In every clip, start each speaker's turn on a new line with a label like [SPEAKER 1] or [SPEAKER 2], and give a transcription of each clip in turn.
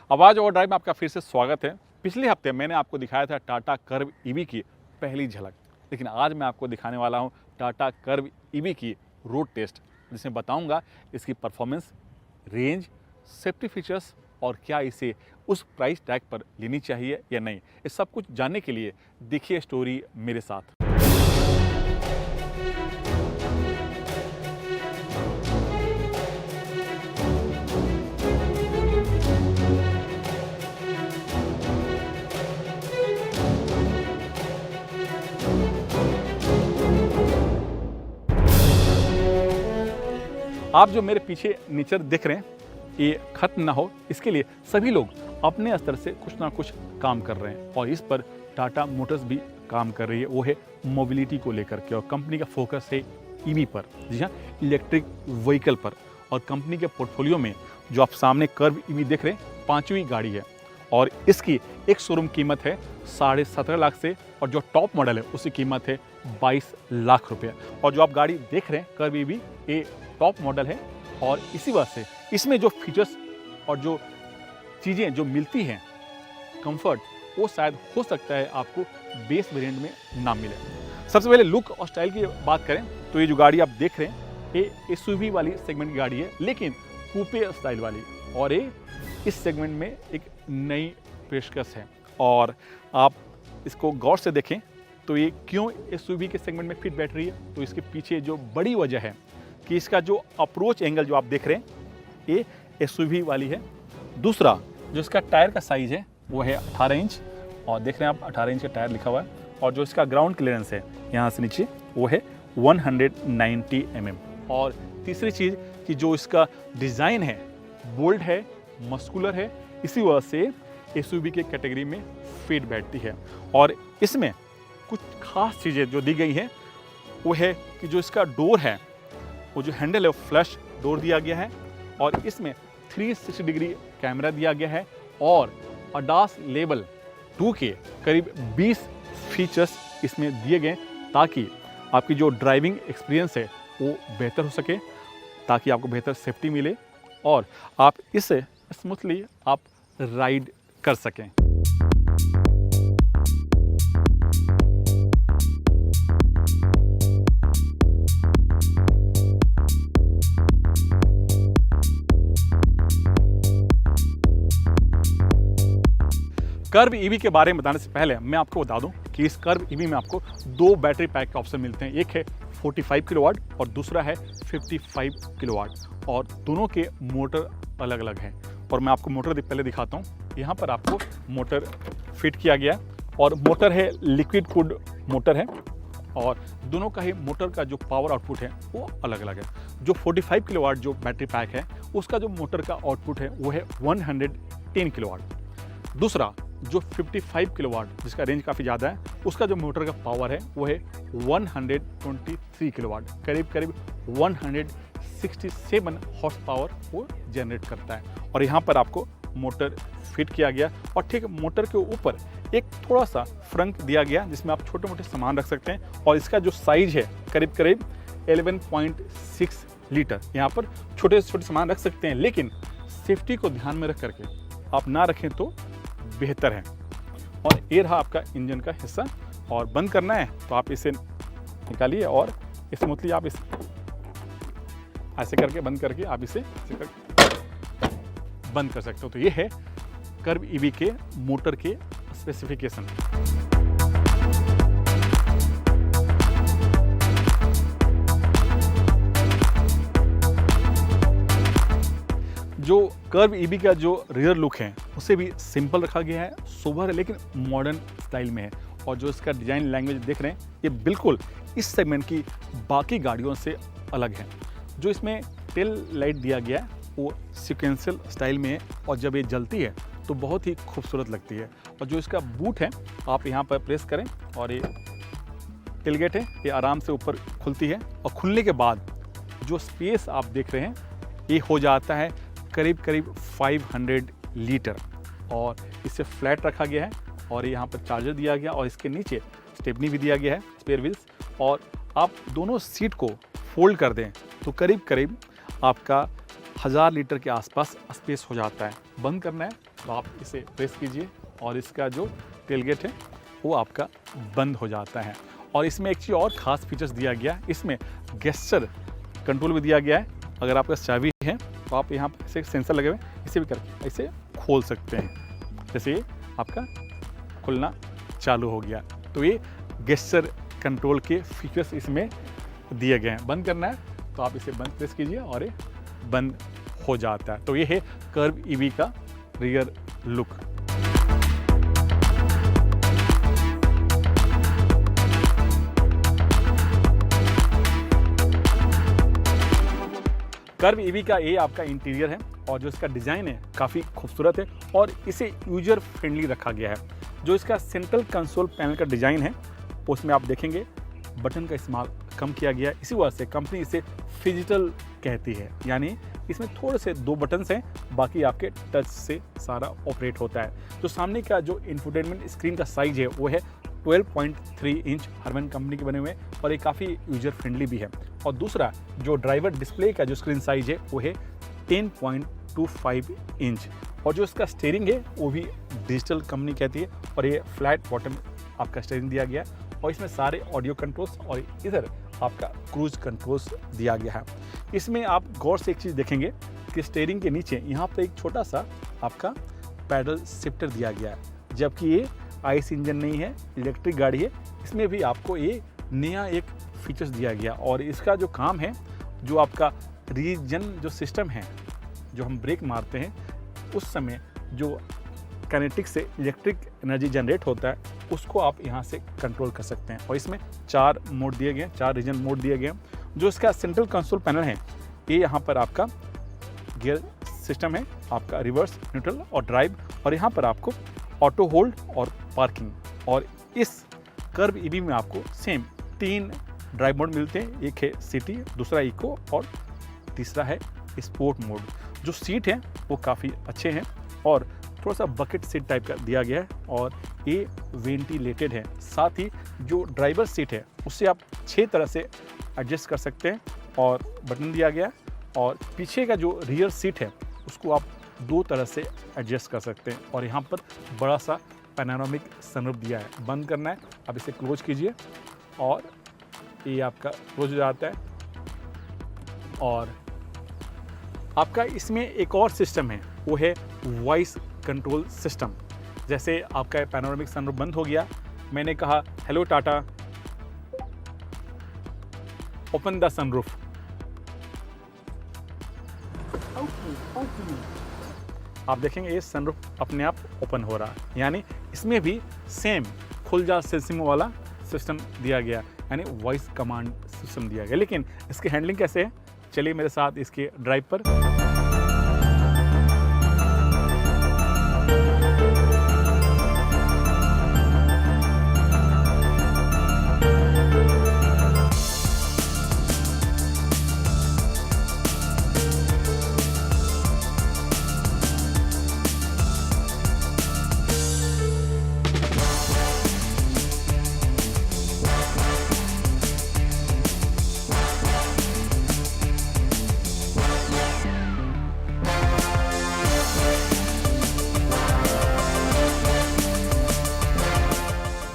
[SPEAKER 1] आवाज़ over drive में आपका फिर से स्वागत है। पिछले हफ्ते मैंने आपको दिखाया था टाटा कर्व ईवी की पहली झलक, लेकिन आज मैं आपको दिखाने वाला हूं टाटा कर्व ईवी की रोड टेस्ट, जिसमें बताऊंगा इसकी परफॉर्मेंस, रेंज, सेफ्टी फीचर्स और क्या इसे उस प्राइस टैग पर लेनी चाहिए या नहीं। ये सब कुछ जानने के लिए देखिए स्टोरी मेरे साथ। आप जो मेरे पीछे नेचर देख रहे हैं, ये खत्म ना हो इसके लिए सभी लोग अपने स्तर से कुछ ना कुछ काम कर रहे हैं और इस पर टाटा मोटर्स भी काम कर रही है। वो है मोबिलिटी को लेकर के, और कंपनी का फोकस है ईवी पर, जी हाँ, इलेक्ट्रिक व्हीकल पर। और कंपनी के पोर्टफोलियो में जो आप सामने कर्व ईवी देख रहे हैं, 5वीं गाड़ी है और इसकी एक शोरूम कीमत है 17.5 लाख से, और जो टॉप मॉडल है उसकी कीमत है 22 लाख रुपये। और जो आप गाड़ी देख रहे हैं कर्व ईवी, ये टॉप मॉडल है और इसी वजह से इसमें जो फीचर्स और जो चीज़ें जो मिलती हैं, कंफर्ट, वो शायद हो सकता है आपको बेस वेरिएंट में ना मिले। सबसे पहले लुक और स्टाइल की बात करें तो ये जो गाड़ी आप देख रहे हैं, ये एसयूवी वाली सेगमेंट की गाड़ी है, लेकिन कूपे स्टाइल वाली, और ये इस सेगमेंट में एक नई पेशकश है। और आप इसको गौर से देखें तो ये क्यों एसयूवी के सेगमेंट में फिट बैठ रही है, तो इसके पीछे जो बड़ी वजह है कि इसका जो अप्रोच एंगल जो आप देख रहे हैं, ये एसयूवी वाली है। दूसरा, जो इसका टायर का साइज है वो है 18 इंच, और देख रहे हैं आप 18 इंच का टायर लिखा हुआ है। और जो इसका ग्राउंड क्लियरेंस है यहाँ से नीचे, वो है 190 mm। और तीसरी चीज़ कि जो इसका डिज़ाइन है बोल्ड है, मस्कुलर है, इसी वजह से एसयूवी के कैटेगरी में फिट बैठती है। और इसमें कुछ खास चीज़ें जो दी गई हैं वो है कि जो इसका डोर है, वो जो हैंडल है वो फ्लश डोर दिया गया है, और इसमें 360 डिग्री कैमरा दिया गया है, और ADAS लेवल 2 के करीब 20 फीचर्स इसमें दिए गए ताकि आपकी जो ड्राइविंग एक्सपीरियंस है वो बेहतर हो सके, ताकि आपको बेहतर सेफ्टी मिले और आप इससे स्मूथली आप राइड कर सकें। कर्व ईवी के बारे में बताने से पहले मैं आपको बता दूं कि इस कर्व ईवी में आपको 2 बैटरी पैक के ऑप्शन मिलते हैं। एक है 45 किलोवाट और दूसरा है 55 किलोवाट, और दोनों के मोटर अलग अलग हैं। और मैं आपको मोटर पहले दिखाता हूं। यहाँ पर आपको मोटर फिट किया गया है, और मोटर है लिक्विड कूल्ड मोटर है, और दोनों का ही मोटर का जो पावर आउटपुट है वो अलग अलग है। जो 45 किलोवाट जो बैटरी पैक है, उसका जो मोटर का आउटपुट है वो है 110 किलोवाट। दूसरा जो 55 किलोवाट जिसका रेंज काफ़ी ज़्यादा है, उसका जो मोटर का पावर है वो है 123 किलोवाट, करीब करीब 167 हॉर्स पावर वो जनरेट करता है। और यहाँ पर आपको मोटर फिट किया गया, और ठीक मोटर के ऊपर एक थोड़ा सा फ्रंक दिया गया जिसमें आप छोटे मोटे सामान रख सकते हैं। और इसका जो साइज है करीब करीब 11.6 लीटर। यहाँ पर छोटे छोटे सामान रख सकते हैं, लेकिन सेफ्टी को ध्यान में रख करके आप ना रखें तो बेहतर है। और ये रहा आपका इंजन का हिस्सा, और बंद करना है तो आप इसे निकालिए और स्मूथली आप इसे ऐसे करके बंद करके आप इसे बंद कर सकते हो। तो ये है कर्व ईवी के मोटर के स्पेसिफिकेशन। जो कर्व ईवी का जो रियर लुक है उसे भी सिंपल रखा गया है, सोबर है, लेकिन मॉडर्न स्टाइल में है। और जो इसका डिजाइन लैंग्वेज देख रहे हैं, ये बिल्कुल इस सेगमेंट की बाकी गाड़ियों से अलग है। जो इसमें टेल लाइट दिया गया है वो सीक्वेंशियल स्टाइल में है, और जब ये जलती है तो बहुत ही खूबसूरत लगती है। और जो इसका बूट है, आप यहाँ पर प्रेस करें और ये टेलगेट है, ये आराम से ऊपर खुलती है, और खुलने के बाद जो स्पेस आप देख रहे हैं ये हो जाता है करीब करीब 500 लीटर। और इसे फ्लैट रखा गया है, और यहाँ पर चार्जर दिया गया, और इसके नीचे स्टेपनी भी दिया गया है, स्पेयर व्हील्स। और आप दोनों सीट को फोल्ड कर दें तो करीब करीब आपका 1000 लीटर के आसपास स्पेस हो जाता है। बंद करना है तो आप इसे प्रेस कीजिए और इसका जो टेलगेट है वो आपका बंद हो जाता है। और इसमें एक चीज़ और ख़ास फीचर्स दिया गया है, इसमें गेस्चर कंट्रोल भी दिया गया है। अगर आपका चाबी है तो आप यहाँ पर इसे सेंसर लगे हुए इसे भी करके इसे खोल सकते हैं। जैसे ये आपका खुलना चालू हो गया। तो ये गेस्चर कंट्रोल के फीचर्स इसमें दिए गए हैं। बंद करना है तो आप इसे बंद प्रेस कीजिए और ये बंद हो जाता है। तो ये है कर्व ईवी का रियर लुक। कर्व ईवी का ये आपका इंटीरियर है और जो इसका डिज़ाइन है काफ़ी खूबसूरत है और इसे यूजर फ्रेंडली रखा गया है। जो इसका सेंट्रल कंसोल पैनल का डिज़ाइन है उसमें आप देखेंगे बटन का इस्तेमाल कम किया गया है। इसी वजह से कंपनी इसे फिजिटल कहती है, यानी इसमें थोड़े से 2 बटन्स हैं, बाकी आपके टच से सारा ऑपरेट होता है। जो सामने का जो इंफोटेनमेंट स्क्रीन का साइज है वो है 12.3 इंच हरमन कंपनी के बने हुए और ये काफ़ी यूजर फ्रेंडली भी है। और दूसरा जो ड्राइवर डिस्प्ले का जो स्क्रीन साइज है वो है 10.25 इंच और जो इसका स्टीयरिंग है वो भी डिजिटल कंपनी कहती है और ये फ्लैट बॉटम आपका स्टीयरिंग दिया गया है और इसमें सारे ऑडियो कंट्रोल्स और इधर आपका क्रूज कंट्रोल्स दिया गया है। इसमें आप गौर से एक चीज़ देखेंगे कि स्टीयरिंग के नीचे यहाँ पर एक छोटा सा आपका पैडल शिफ्टर दिया गया है, जबकि ये आईसी इंजन नहीं है, इलेक्ट्रिक गाड़ी है। इसमें भी आपको ये नया एक फीचर्स दिया गया और इसका जो काम है, जो आपका रीजन जो सिस्टम है, जो हम ब्रेक मारते हैं उस समय जो काइनेटिक से इलेक्ट्रिक एनर्जी जनरेट होता है उसको आप यहाँ से कंट्रोल कर सकते हैं। और इसमें 4 मोड दिए गए हैं, 4 रीजन मोड दिए गए हैं। जो इसका सेंट्रल कंसोल पैनल है ये यहाँ पर आपका गियर सिस्टम है, आपका रिवर्स, न्यूट्रल और ड्राइव, और यहाँ पर आपको ऑटो होल्ड और पार्किंग। और इस कर्व ईवी में आपको सेम 3 ड्राइव मोड मिलते हैं, एक है सिटी, दूसरा इको और तीसरा है स्पोर्ट मोड। जो सीट है वो काफ़ी अच्छे हैं और थोड़ा सा बकेट सीट टाइप का दिया गया है और ये वेंटिलेटेड है। साथ ही जो ड्राइवर सीट है उससे आप 6 तरह से एडजस्ट कर सकते हैं और बटन दिया गया है। और पीछे का जो रियर सीट है उसको आप 2 तरह से एडजस्ट कर सकते हैं और यहाँ पर बड़ा सा पैनोरामिक सनरूफ दिया है। बंद करना है, आप इसे क्लोज कीजिए और ये आपका क्लोज हो जाता है। और आपका इसमें एक और सिस्टम है, वो है वॉइस कंट्रोल सिस्टम। जैसे आपका पैनोरामिक सनरूफ बंद हो गया, मैंने कहा hello Tata open the sunroof, आप देखेंगे ये सनरूफ अपने आप ओपन हो रहा है। यानी इसमें भी सेम खुल जा सेंसिंग वाला सिस्टम दिया गया, यानी वॉइस कमांड सिस्टम दिया गया। लेकिन इसकी हैंडलिंग कैसे है, चलिए मेरे साथ इसके ड्राइव पर।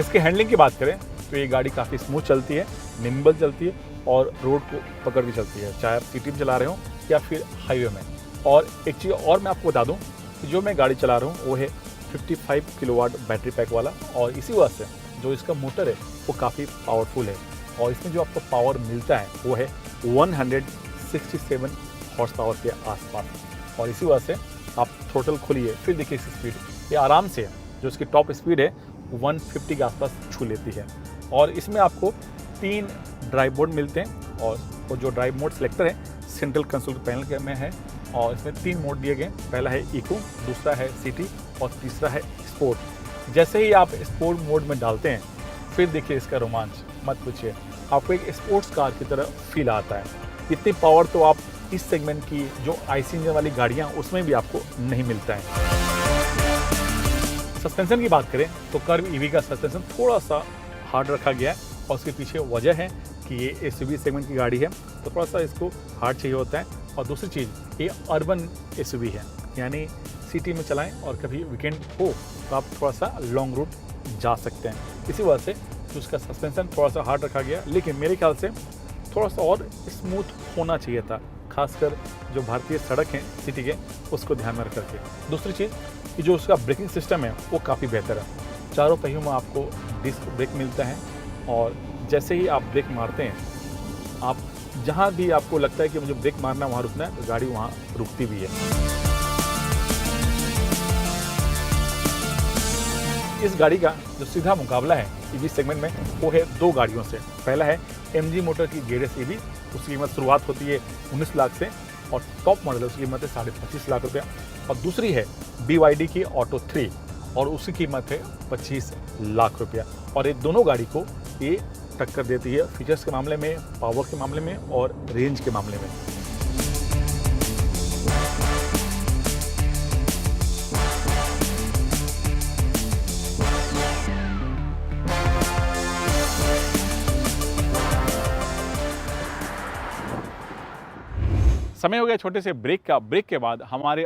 [SPEAKER 1] इसके हैंडलिंग की बात करें तो ये गाड़ी काफ़ी स्मूथ चलती है, निम्बल चलती है और रोड को पकड़ के चलती है, चाहे आप सिटी में चला रहे हो या फिर हाईवे में। और एक चीज़ और मैं आपको बता दूं कि जो मैं गाड़ी चला रहा हूँ वो है 55 किलोवाट बैटरी पैक वाला और इसी वजह से जो इसका मोटर है वो काफ़ी पावरफुल है और इसमें जो आपको पावर मिलता है वो है 167 हॉर्स पावर के आसपास। और इसी वजह से आप थ्रोटल खोलिए फिर देखिए इसकी स्पीड, ये आराम से जो इसकी टॉप स्पीड है 150 के आसपास छू लेती है। और इसमें आपको 3 ड्राइव मोड मिलते हैं और जो ड्राइव मोड सिलेक्टर है सेंट्रल कंसोल पैनल के में है और इसमें 3 मोड दिए गए। पहला है इको, दूसरा है सिटी और तीसरा है स्पोर्ट। जैसे ही आप स्पोर्ट मोड में डालते हैं फिर देखिए इसका रोमांच मत पूछिए, आपको एक स्पोर्ट्स कार की तरह फील आता है। इतनी पावर तो आप इस सेगमेंट की जो आईसी इंजन वाली गाड़ियाँ उसमें भी आपको नहीं मिलता है। सस्पेंशन की बात करें तो कर्व ईवी का सस्पेंशन थोड़ा सा हार्ड रखा गया है और उसके पीछे वजह है कि ये एसयूवी सेगमेंट की गाड़ी है तो थोड़ा सा इसको हार्ड चाहिए होता है। और दूसरी चीज़ ये अर्बन एसयूवी है यानी सिटी में चलाएं और कभी वीकेंड हो तो आप थोड़ा सा लॉन्ग रूट जा सकते हैं। इसी वजह से जो उसका सस्पेंशन थोड़ा सा हार्ड रखा गया, लेकिन मेरे ख्याल से थोड़ा सा और स्मूथ होना चाहिए था, खासकर जो भारतीय सड़क हैं सिटी के, उसको ध्यान में रख करके। दूसरी चीज़ कि जो उसका ब्रेकिंग सिस्टम है वो काफ़ी बेहतर है। चारों पहियों में आपको डिस्क ब्रेक मिलता है और जैसे ही आप ब्रेक मारते हैं, आप जहाँ भी आपको लगता है कि मुझे ब्रेक मारना वहाँ रुकना है, तो गाड़ी वहाँ रुकती भी है। इस गाड़ी का जो सीधा मुकाबला है ईवी सेगमेंट में वो है दो गाड़ियों से। पहला है एमजी मोटर की जेडएस ईवी, उसकी कीमत शुरुआत होती है 19 लाख से और टॉप मॉडल है उसकी कीमत है 25.5 लाख रुपया। और दूसरी है BYD की ऑटो 3 और उसकी कीमत है 25 लाख रुपया। और ये दोनों गाड़ी को ये टक्कर देती है फीचर्स के मामले में, पावर के मामले में और रेंज के मामले में। समय हो गया छोटे से ब्रेक का। ब्रेक के बाद हमारे